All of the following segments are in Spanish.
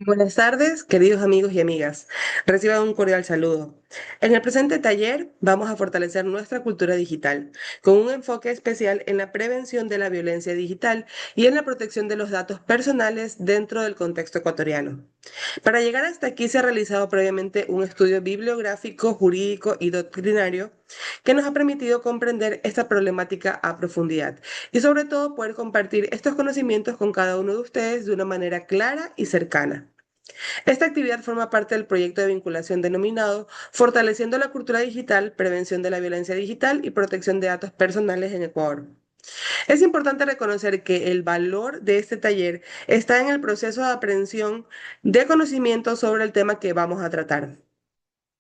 Buenas tardes, queridos amigos y amigas. Reciban un cordial saludo. En el presente taller vamos a fortalecer nuestra cultura digital con un enfoque especial en la prevención de la violencia digital y en la protección de los datos personales dentro del contexto ecuatoriano. Para llegar hasta aquí se ha realizado previamente un estudio bibliográfico, jurídico y doctrinario que nos ha permitido comprender esta problemática a profundidad y sobre todo poder compartir estos conocimientos con cada uno de ustedes de una manera clara y cercana. Esta actividad forma parte del proyecto de vinculación denominado Fortaleciendo la cultura digital, prevención de la violencia digital y protección de datos personales en Ecuador. Es importante reconocer que el valor de este taller está en el proceso de aprehensión de conocimiento sobre el tema que vamos a tratar,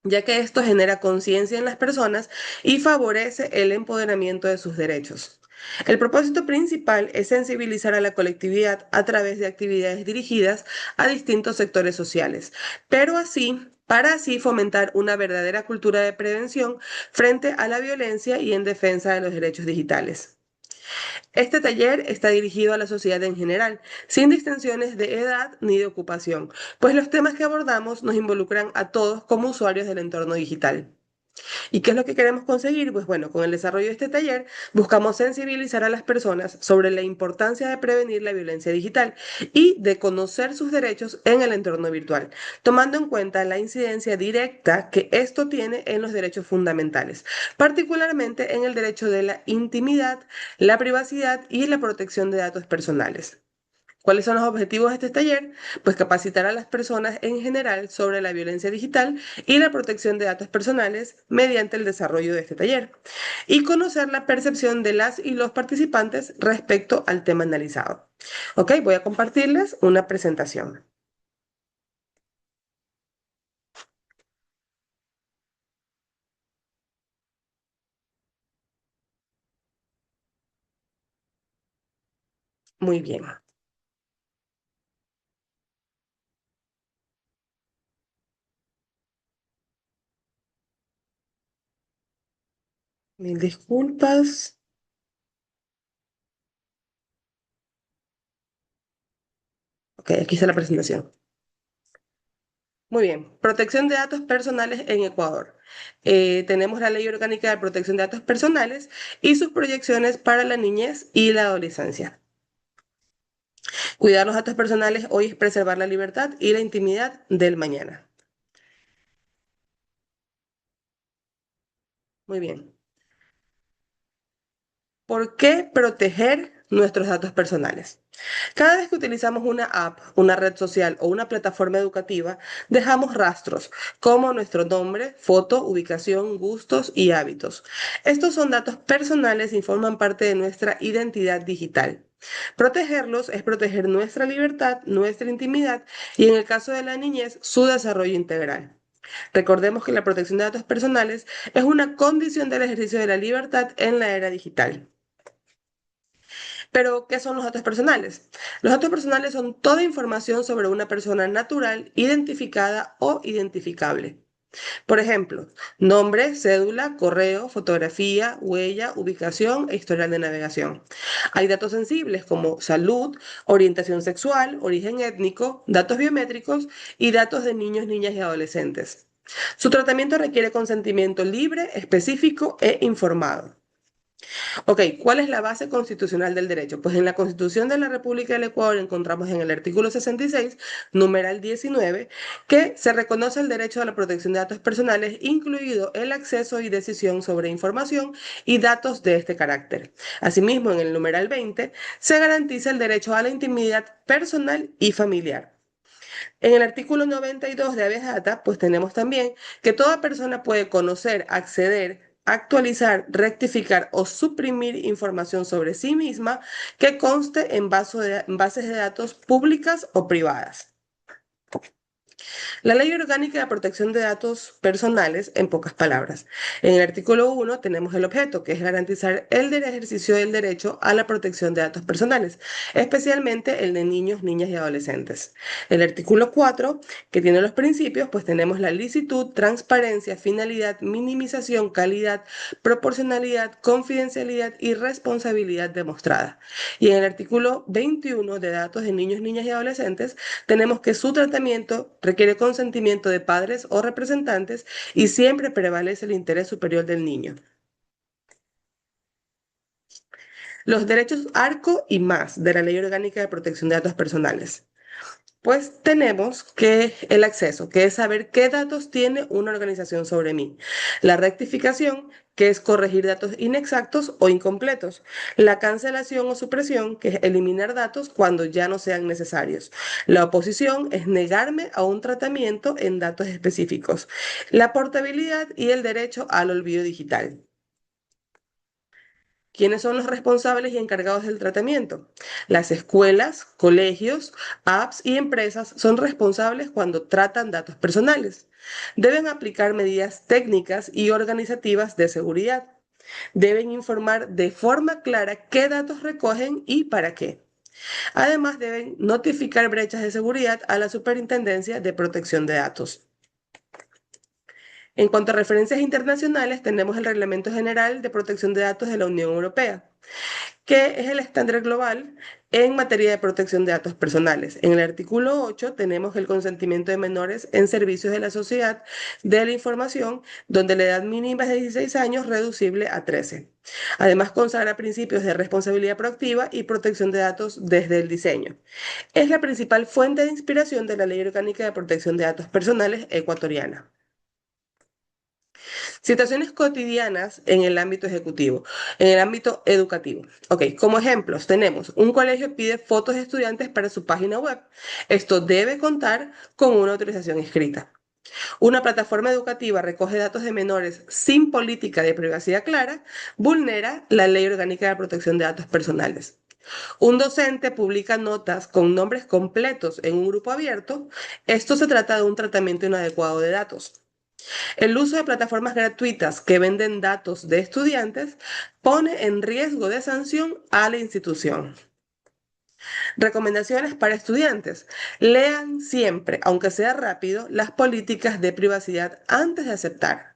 ya que esto genera conciencia en las personas y favorece el empoderamiento de sus derechos. El propósito principal es sensibilizar a la colectividad a través de actividades dirigidas a distintos sectores sociales, pero para así fomentar una verdadera cultura de prevención frente a la violencia y en defensa de los derechos digitales. Este taller está dirigido a la sociedad en general, sin distinciones de edad ni de ocupación, pues los temas que abordamos nos involucran a todos como usuarios del entorno digital. ¿Y qué es lo que queremos conseguir? Pues bueno, con el desarrollo de este taller buscamos sensibilizar a las personas sobre la importancia de prevenir la violencia digital y de conocer sus derechos en el entorno virtual, tomando en cuenta la incidencia directa que esto tiene en los derechos fundamentales, particularmente en el derecho de la intimidad, la privacidad y la protección de datos personales. ¿Cuáles son los objetivos de este taller? Pues capacitar a las personas en general sobre la violencia digital y la protección de datos personales mediante el desarrollo de este taller y conocer la percepción de las y los participantes respecto al tema analizado. Ok, voy a compartirles una presentación. Muy bien. Mil disculpas. Ok, aquí está la presentación. Muy bien, protección de datos personales en Ecuador. Tenemos la Ley Orgánica de Protección de Datos Personales y sus proyecciones para la niñez y la adolescencia. Cuidar los datos personales hoy es preservar la libertad y la intimidad del mañana. Muy bien. ¿Por qué proteger nuestros datos personales? Cada vez que utilizamos una app, una red social o una plataforma educativa, dejamos rastros como nuestro nombre, foto, ubicación, gustos y hábitos. Estos son datos personales y forman parte de nuestra identidad digital. Protegerlos es proteger nuestra libertad, nuestra intimidad y, en el caso de la niñez, su desarrollo integral. Recordemos que la protección de datos personales es una condición del ejercicio de la libertad en la era digital. Pero, ¿qué son los datos personales? Los datos personales son toda información sobre una persona natural, identificada o identificable. Por ejemplo, nombre, cédula, correo, fotografía, huella, ubicación e historial de navegación. Hay datos sensibles como salud, orientación sexual, origen étnico, datos biométricos y datos de niños, niñas y adolescentes. Su tratamiento requiere consentimiento libre, específico e informado. Ok, ¿cuál es la base constitucional del derecho? Pues en la Constitución de la República del Ecuador encontramos en el artículo 66, numeral 19, que se reconoce el derecho a la protección de datos personales, incluido el acceso y decisión sobre información y datos de este carácter. Asimismo, en el numeral 20, se garantiza el derecho a la intimidad personal y familiar. En el artículo 92 de habeas data, pues tenemos también que toda persona puede conocer, acceder, actualizar, rectificar o suprimir información sobre sí misma que conste en bases de datos públicas o privadas. La Ley Orgánica de Protección de Datos Personales, en pocas palabras. En el artículo 1 tenemos el objeto, que es garantizar el ejercicio del derecho a la protección de datos personales, especialmente el de niños, niñas y adolescentes. El artículo 4, que tiene los principios, pues tenemos la licitud, transparencia, finalidad, minimización, calidad, proporcionalidad, confidencialidad y responsabilidad demostrada. Y en el artículo 21 de datos de niños, niñas y adolescentes, tenemos que su tratamiento requiere consentimiento de padres o representantes y siempre prevalece el interés superior del niño. Los derechos ARCO y más de la Ley Orgánica de Protección de Datos Personales. Pues tenemos que el acceso, que es saber qué datos tiene una organización sobre mí. La rectificación, que es corregir datos inexactos o incompletos. La cancelación o supresión, que es eliminar datos cuando ya no sean necesarios. La oposición es negarme a un tratamiento en datos específicos. La portabilidad y el derecho al olvido digital. ¿Quiénes son los responsables y encargados del tratamiento? Las escuelas, colegios, apps y empresas son responsables cuando tratan datos personales. Deben aplicar medidas técnicas y organizativas de seguridad. Deben informar de forma clara qué datos recogen y para qué. Además, deben notificar brechas de seguridad a la Superintendencia de Protección de Datos. En cuanto a referencias internacionales, tenemos el Reglamento General de Protección de Datos de la Unión Europea, que es el estándar global en materia de protección de datos personales. En el artículo 8 tenemos el consentimiento de menores en servicios de la sociedad de la información, donde la edad mínima es de 16 años, reducible a 13. Además, consagra principios de responsabilidad proactiva y protección de datos desde el diseño. Es la principal fuente de inspiración de la Ley Orgánica de Protección de Datos Personales ecuatoriana. Situaciones cotidianas en el ámbito ejecutivo, en el ámbito educativo. Ok, como ejemplos tenemos, un colegio pide fotos de estudiantes para su página web. Esto debe contar con una autorización escrita. Una plataforma educativa recoge datos de menores sin política de privacidad clara, vulnera la Ley Orgánica de Protección de Datos Personales. Un docente publica notas con nombres completos en un grupo abierto. Esto se trata de un tratamiento inadecuado de datos. El uso de plataformas gratuitas que venden datos de estudiantes pone en riesgo de sanción a la institución. Recomendaciones para estudiantes. Lean siempre, aunque sea rápido, las políticas de privacidad antes de aceptar.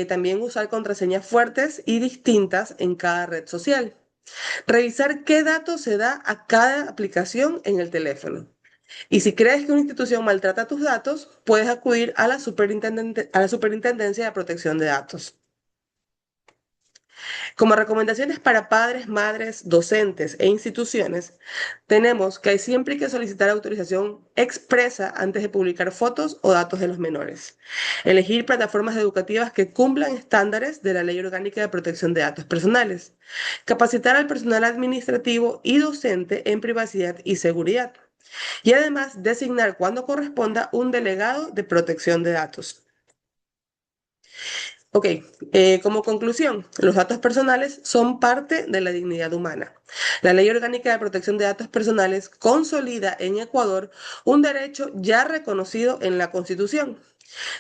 También usar contraseñas fuertes y distintas en cada red social. Revisar qué datos se da a cada aplicación en el teléfono. Y si crees que una institución maltrata tus datos, puedes acudir a la Superintendencia de Protección de Datos. Como recomendaciones para padres, madres, docentes e instituciones, tenemos que siempre hay que solicitar autorización expresa antes de publicar fotos o datos de los menores. Elegir plataformas educativas que cumplan estándares de la Ley Orgánica de Protección de Datos Personales. Capacitar al personal administrativo y docente en privacidad y seguridad. Y además designar cuando corresponda un delegado de protección de datos. Ok, como conclusión, los datos personales son parte de la dignidad humana. La Ley Orgánica de Protección de Datos Personales consolida en Ecuador un derecho ya reconocido en la Constitución.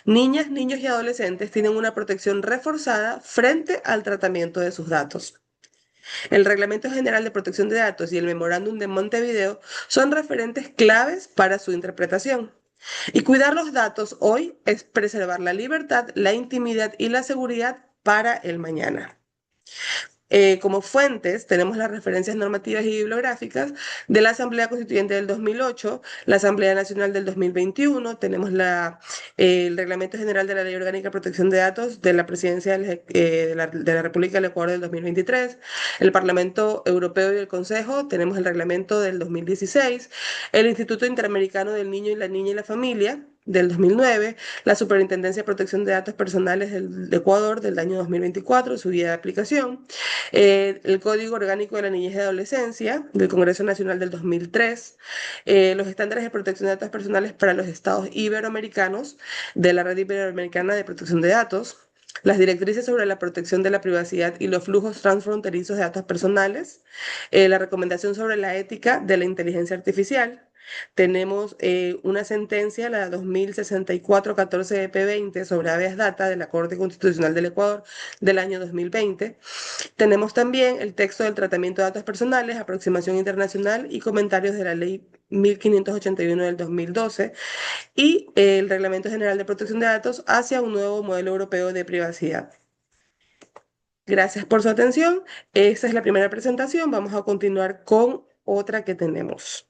Niñas, niños y adolescentes tienen una protección reforzada frente al tratamiento de sus datos. El Reglamento General de Protección de Datos y el Memorándum de Montevideo son referentes claves para su interpretación. Y cuidar los datos hoy es preservar la libertad, la intimidad y la seguridad para el mañana. Como fuentes tenemos las referencias normativas y bibliográficas de la Asamblea Constituyente del 2008, la Asamblea Nacional del 2021, tenemos el Reglamento General de la Ley Orgánica de Protección de Datos de la Presidencia de la República del Ecuador del 2023, el Parlamento Europeo y el Consejo, tenemos el Reglamento del 2016, el Instituto Interamericano del Niño y la Niña y la Familia del 2009, la Superintendencia de Protección de Datos Personales de Ecuador del año 2024, su guía de aplicación, el Código Orgánico de la Niñez y Adolescencia del Congreso Nacional del 2003, los estándares de protección de datos personales para los estados iberoamericanos de la Red Iberoamericana de Protección de Datos, las directrices sobre la protección de la privacidad y los flujos transfronterizos de datos personales, la recomendación sobre la ética de la inteligencia artificial, Tenemos una sentencia, la 2064-14 EP20 sobre habeas data de la Corte Constitucional del Ecuador del año 2020. Tenemos también el texto del tratamiento de datos personales, aproximación internacional y comentarios de la Ley 1581 del 2012 y el Reglamento General de Protección de Datos hacia un nuevo modelo europeo de privacidad. Gracias por su atención. Esta es la primera presentación. Vamos a continuar con otra que tenemos.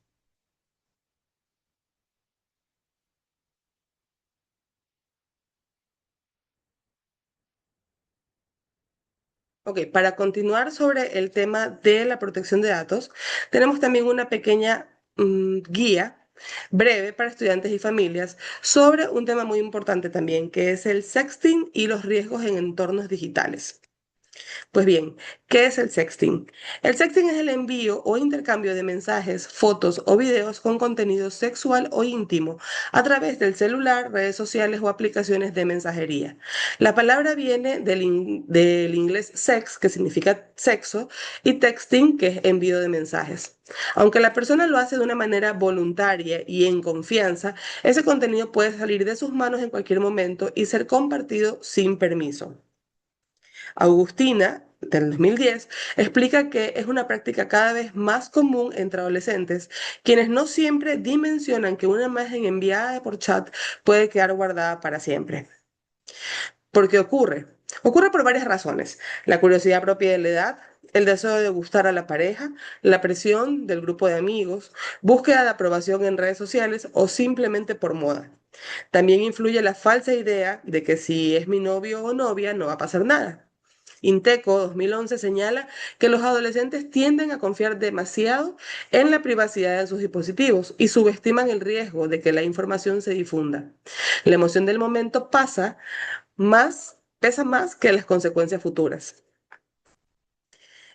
Ok, para continuar sobre el tema de la protección de datos, tenemos también una pequeña guía breve para estudiantes y familias sobre un tema muy importante también, que es el sexting y los riesgos en entornos digitales. Pues bien, ¿qué es el sexting? El sexting es el envío o intercambio de mensajes, fotos o videos con contenido sexual o íntimo a través del celular, redes sociales o aplicaciones de mensajería. La palabra viene del inglés sex, que significa sexo, y texting, que es envío de mensajes. Aunque la persona lo hace de una manera voluntaria y en confianza, ese contenido puede salir de sus manos en cualquier momento y ser compartido sin permiso. Agustina, del 2010, explica que es una práctica cada vez más común entre adolescentes, quienes no siempre dimensionan que una imagen enviada por chat puede quedar guardada para siempre. ¿Por qué ocurre? Ocurre por varias razones. La curiosidad propia de la edad, el deseo de gustar a la pareja, la presión del grupo de amigos, búsqueda de aprobación en redes sociales o simplemente por moda. También influye la falsa idea de que si es mi novio o novia no va a pasar nada. Inteco 2011 señala que los adolescentes tienden a confiar demasiado en la privacidad de sus dispositivos y subestiman el riesgo de que la información se difunda. La emoción del momento pesa más que las consecuencias futuras.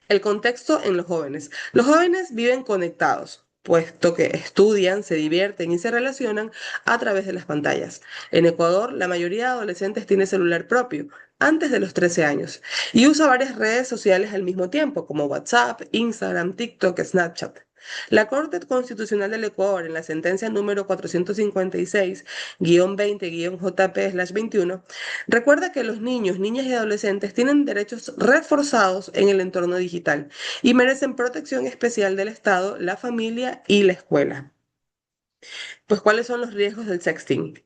El contexto en los jóvenes. Los jóvenes viven conectados, puesto que estudian, se divierten y se relacionan a través de las pantallas. En Ecuador, la mayoría de adolescentes tiene celular propio antes de los 13 años y usa varias redes sociales al mismo tiempo, como WhatsApp, Instagram, TikTok, Snapchat. La Corte Constitucional del Ecuador, en la sentencia número 456-20-JP/21, recuerda que los niños, niñas y adolescentes tienen derechos reforzados en el entorno digital y merecen protección especial del Estado, la familia y la escuela. Pues, ¿cuáles son los riesgos del sexting?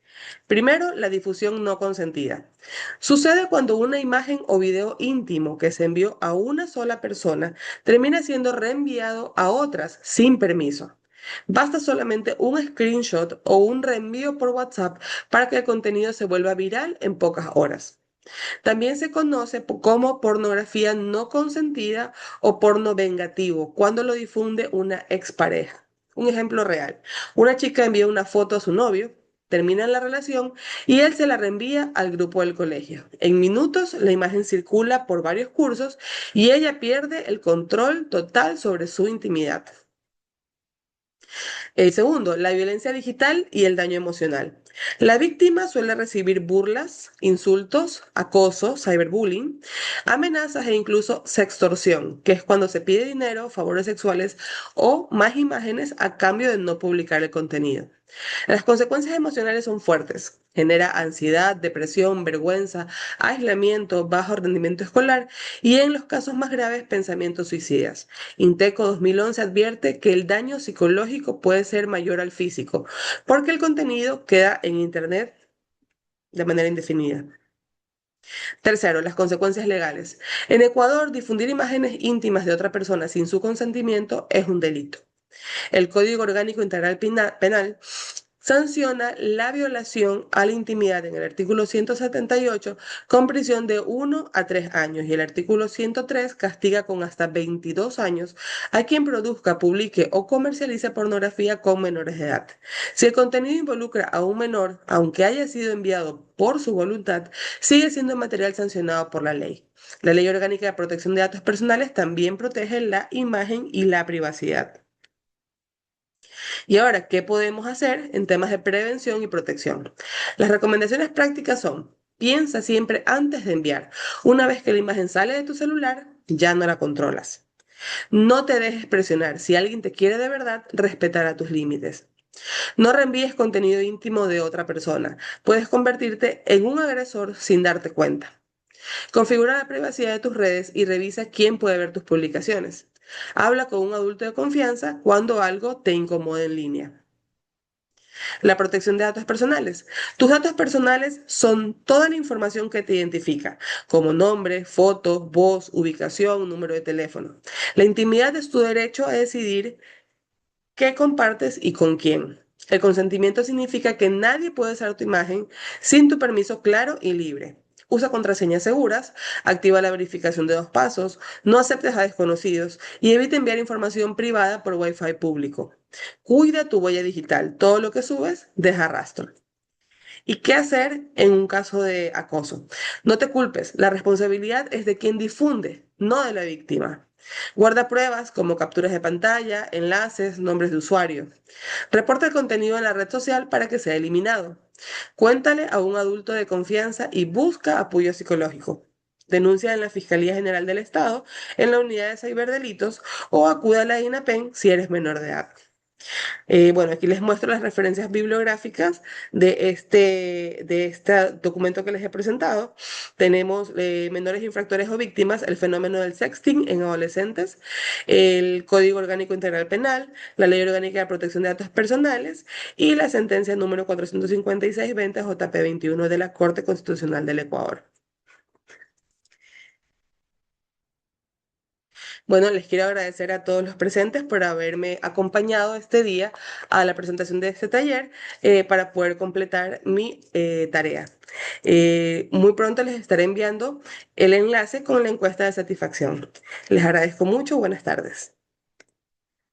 Primero, la difusión no consentida. Sucede cuando una imagen o video íntimo que se envió a una sola persona termina siendo reenviado a otras sin permiso. Basta solamente un screenshot o un reenvío por WhatsApp para que el contenido se vuelva viral en pocas horas. También se conoce como pornografía no consentida o porno vengativo, cuando lo difunde una expareja. Un ejemplo real. Una chica envía una foto a su novio, terminan la relación y él se la reenvía al grupo del colegio. En minutos la imagen circula por varios cursos y ella pierde el control total sobre su intimidad. El segundo, la violencia digital y el daño emocional. La víctima suele recibir burlas, insultos, acoso, cyberbullying, amenazas e incluso sextorsión, que es cuando se pide dinero, favores sexuales o más imágenes a cambio de no publicar el contenido. Las consecuencias emocionales son fuertes. Genera ansiedad, depresión, vergüenza, aislamiento, bajo rendimiento escolar y en los casos más graves, pensamientos suicidas. Inteco 2011 advierte que el daño psicológico puede ser mayor al físico, porque el contenido queda en Internet de manera indefinida. Tercero, las consecuencias legales. En Ecuador, difundir imágenes íntimas de otra persona sin su consentimiento es un delito. El Código Orgánico Integral Penal sanciona la violación a la intimidad en el artículo 178 con prisión de 1 a 3 años y el artículo 103 castiga con hasta 22 años a quien produzca, publique o comercialice pornografía con menores de edad. Si el contenido involucra a un menor, aunque haya sido enviado por su voluntad, sigue siendo material sancionado por la ley. La Ley Orgánica de Protección de Datos Personales también protege la imagen y la privacidad. Y ahora, ¿qué podemos hacer en temas de prevención y protección? Las recomendaciones prácticas son, piensa siempre antes de enviar. Una vez que la imagen sale de tu celular, ya no la controlas. No te dejes presionar. Si alguien te quiere de verdad, respetará tus límites. No reenvíes contenido íntimo de otra persona. Puedes convertirte en un agresor sin darte cuenta. Configura la privacidad de tus redes y revisa quién puede ver tus publicaciones. Habla con un adulto de confianza cuando algo te incomode en línea. La protección de datos personales. Tus datos personales son toda la información que te identifica, como nombre, foto, voz, ubicación, número de teléfono. La intimidad es tu derecho a decidir qué compartes y con quién. El consentimiento significa que nadie puede usar tu imagen sin tu permiso claro y libre. Usa contraseñas seguras, activa la verificación de 2 pasos, no aceptes a desconocidos y evita enviar información privada por Wi-Fi público. Cuida tu huella digital. Todo lo que subes deja rastro. ¿Y qué hacer en un caso de acoso? No te culpes, la responsabilidad es de quien difunde, no de la víctima. Guarda pruebas como capturas de pantalla, enlaces, nombres de usuario. Reporta el contenido en la red social para que sea eliminado. Cuéntale a un adulto de confianza y busca apoyo psicológico. Denuncia en la Fiscalía General del Estado, en la Unidad de Ciberdelitos o acuda a la INAPEN si eres menor de edad. Bueno, aquí les muestro las referencias bibliográficas de este documento que les he presentado. Tenemos menores infractores o víctimas, el fenómeno del sexting en adolescentes, el Código Orgánico Integral Penal, la Ley Orgánica de Protección de Datos Personales y la sentencia número 456-20 JP 21 de la Corte Constitucional del Ecuador. Bueno, les quiero agradecer a todos los presentes por haberme acompañado este día a la presentación de este taller para poder completar mi tarea. Muy pronto les estaré enviando el enlace con la encuesta de satisfacción. Les agradezco mucho. Buenas tardes.